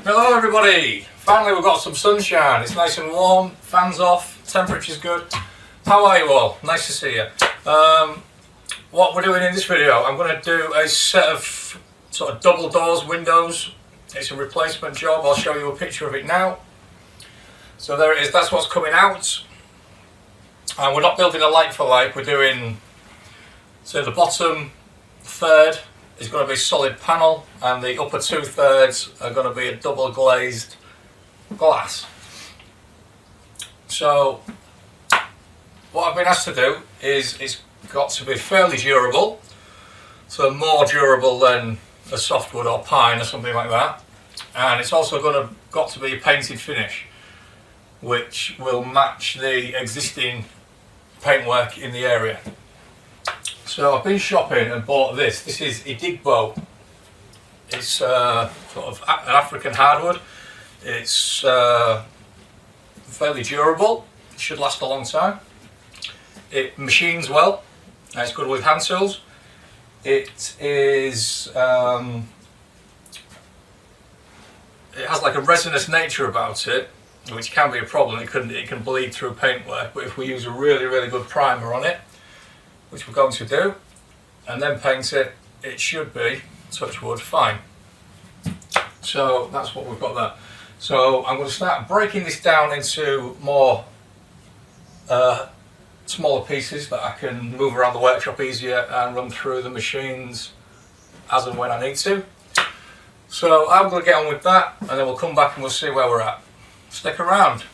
Hello everybody! Finally we've got some sunshine, it's nice and warm, fans off, temperature's good. How are you all? Nice to see you. What we're doing in this video, I'm going to do a set of sort of double doors windows. It's a replacement job, I'll show you a picture of it now. So there it is, that's what's coming out. And we're not building a like for like, we're doing, so the bottom third is going to be solid panel and the upper 2/3 are going to be a double glazed glass. So what I've been asked to do is it's got to be fairly durable, so more durable than a softwood or pine or something like that, and it's also got to be a painted finish which will match the existing paintwork in the area. So I've been shopping and bought this. This is Idigbo. It's sort of an African hardwood. It's fairly durable. It should last a long time. It machines well. And it's good with hand tools. It is. It has like a resinous nature about it, which can be a problem. It can bleed through paintwork. But if we use a really good primer on it, which we're going to do, and then paint it, it should be, touch wood, fine. So that's what we've got there. So I'm going to start breaking this down into more smaller pieces that I can move around the workshop easier and run through the machines as and when I need to. So I'm going to get on with that, and then we'll come back and we'll see where we're at. Stick around.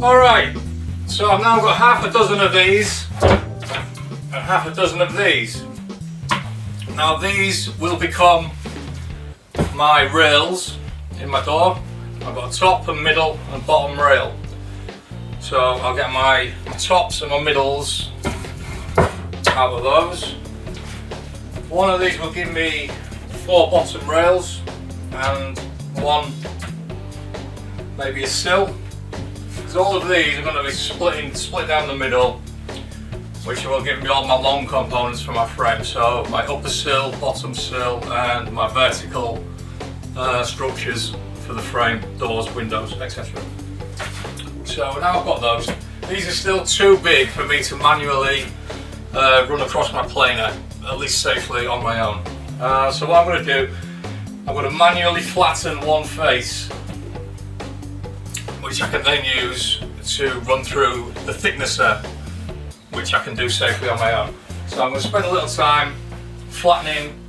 Alright, so I've now got half a dozen of these and half a dozen of these. Now these will become my rails in my door. I've got a top and middle and bottom rail. So I'll get my tops and my middles out of those. One of these will give me 4 bottom rails and one maybe a sill. So all of these are going to be split down the middle, which will give me all my long components for my frame. So my upper sill, bottom sill, and my vertical structures for the frame, doors, windows, etc. So now I've got those. These are still too big for me to manually run across my planer, at least safely on my own. So what I'm going to do, I'm going to manually flatten one face, which I can then use to run through the thicknesser, which I can do safely on my own. So I'm going to spend a little time flattening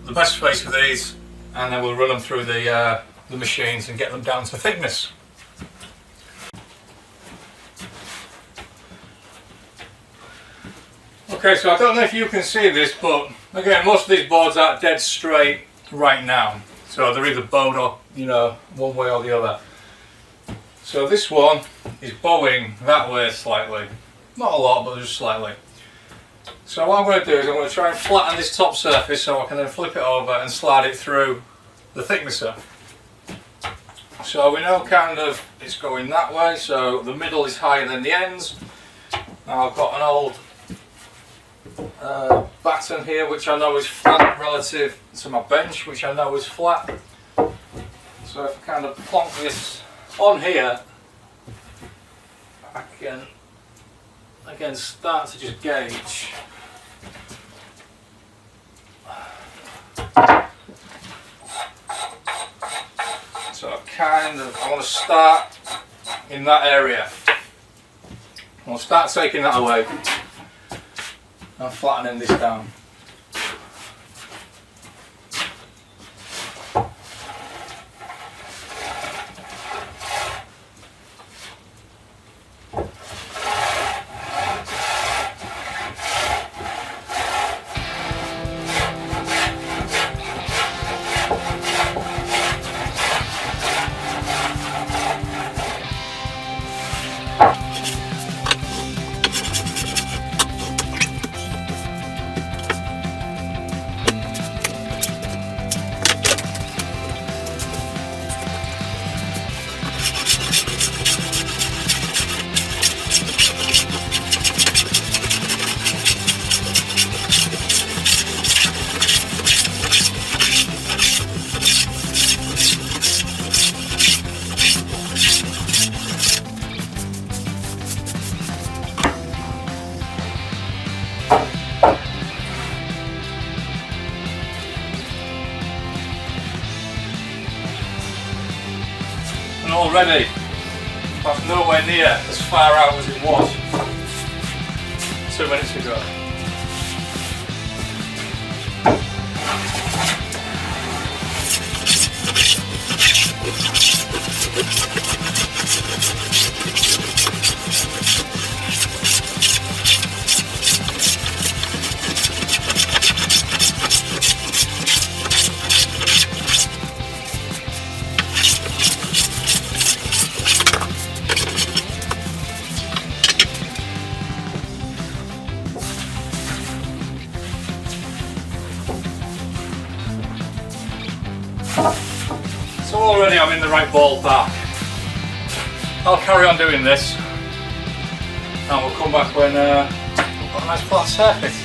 the best face of these, and then we'll run them through the machines and get them down to thickness. Okay, so I don't know if you can see this, but again, most of these boards are dead straight, right now. So they're either bowed or, you know, one way or the other. So this one is bowing that way slightly. Not a lot, but just slightly. So what I'm going to do is I'm going to try and flatten this top surface so I can then flip it over and slide it through the thicknesser. So we know kind of it's going that way, so the middle is higher than the ends. Now I've got an old batten here which I know is flat relative to my bench, which I know is flat. So if I kind of plonk this on here, I can again start to just gauge. So I want to start in that area. I'll start taking that away and flattening this down. Already, that's nowhere near as far out as it was 2 minutes ago. So already I'm in the right ballpark. I'll carry on doing this and we'll come back when we've got a nice flat surface.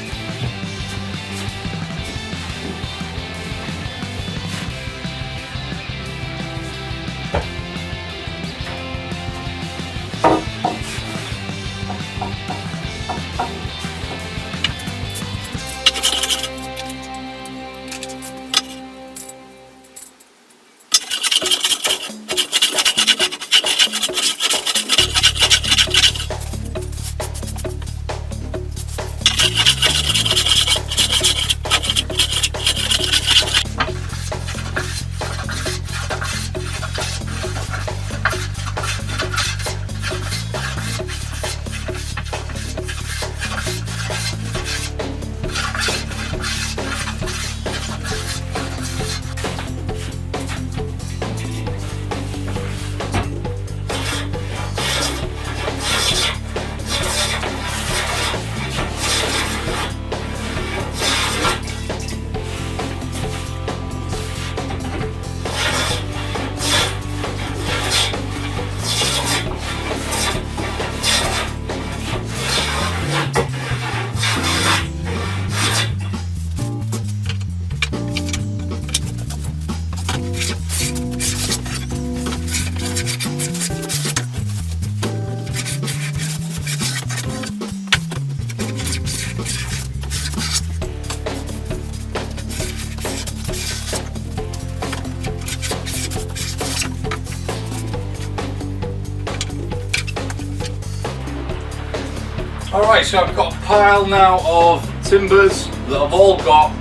Alright, so I've got a pile now of timbers that have all got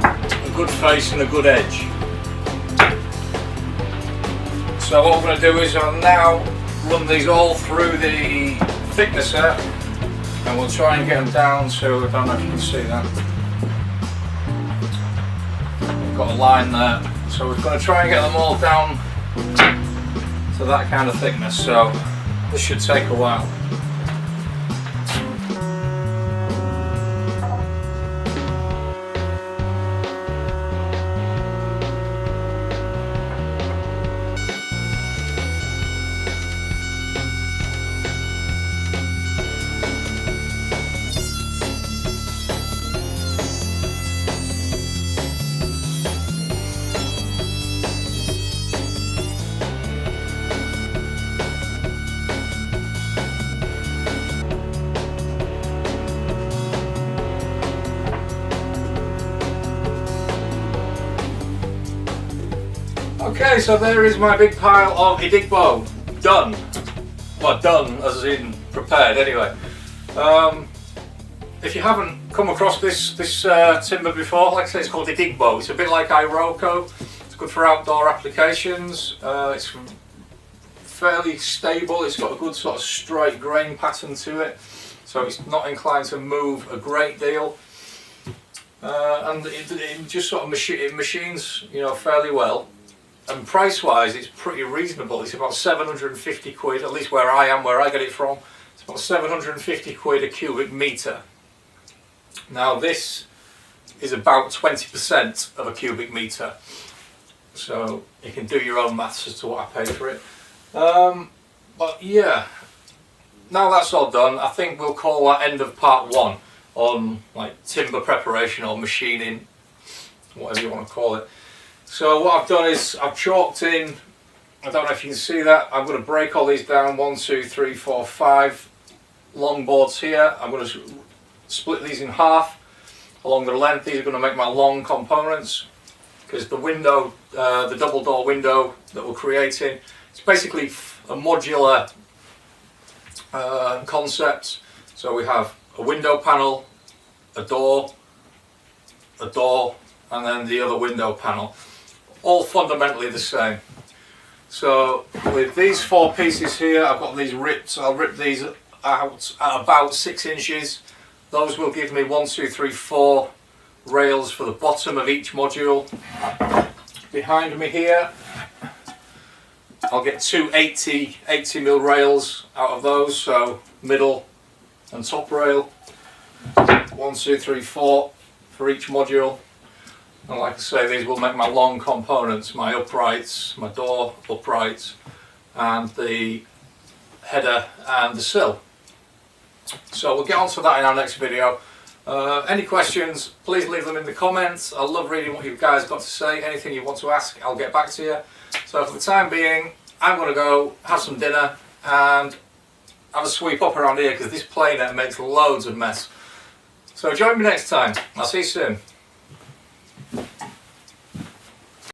a good face and a good edge. So what I'm going to do is I'll now run these all through the thicknesser and we'll try and get them down so I don't know if you can see that. got a line there. So we're going to try and get them all down to that kind of thickness, so this should take a while. Okay, so there is my big pile of Idigbo done. Well, done as in prepared anyway. If you haven't come across this timber before, like I say, it's called Idigbo. It's a bit like Iroko. It's good for outdoor applications. It's fairly stable. It's got a good sort of straight grain pattern to it, so it's not inclined to move a great deal. And it just sort of it machines, you know, fairly well. And price wise it's pretty reasonable. It's about 750 quid, at least where I am, where I get it from. It's about 750 quid a cubic metre. Now this is about 20% of a cubic metre, so you can do your own maths as to what I paid for it. But yeah, now that's all done, I think we'll call that end of part one on like timber preparation or machining, whatever you want to call it. So what I've done is I've chalked in, I don't know if you can see that, I'm going to break all these down, 1, 2, 3, 4, 5 long boards here. I'm going to split these in half along the length. These are going to make my long components, because the window, the double door window that we're creating, it's basically a modular concept. So we have a window panel, a door, and then the other window panel, all fundamentally the same. So with these 4 pieces here, I've got these ripped. I'll rip these out at about 6 inches. Those will give me 1, 2, 3, 4 rails for the bottom of each module. Behind me here, I'll get 2 80mm rails out of those, so middle and top rail. 1, 2, 3, 4 for each module. And like I say, these will make my long components, my uprights, my door uprights, and the header and the sill. So we'll get on to that in our next video. Any questions, please leave them in the comments. I love reading what you guys got to say. Anything you want to ask, I'll get back to you. So for the time being, I'm going to go have some dinner and have a sweep up around here, because this planer makes loads of mess. So join me next time. I'll see you soon.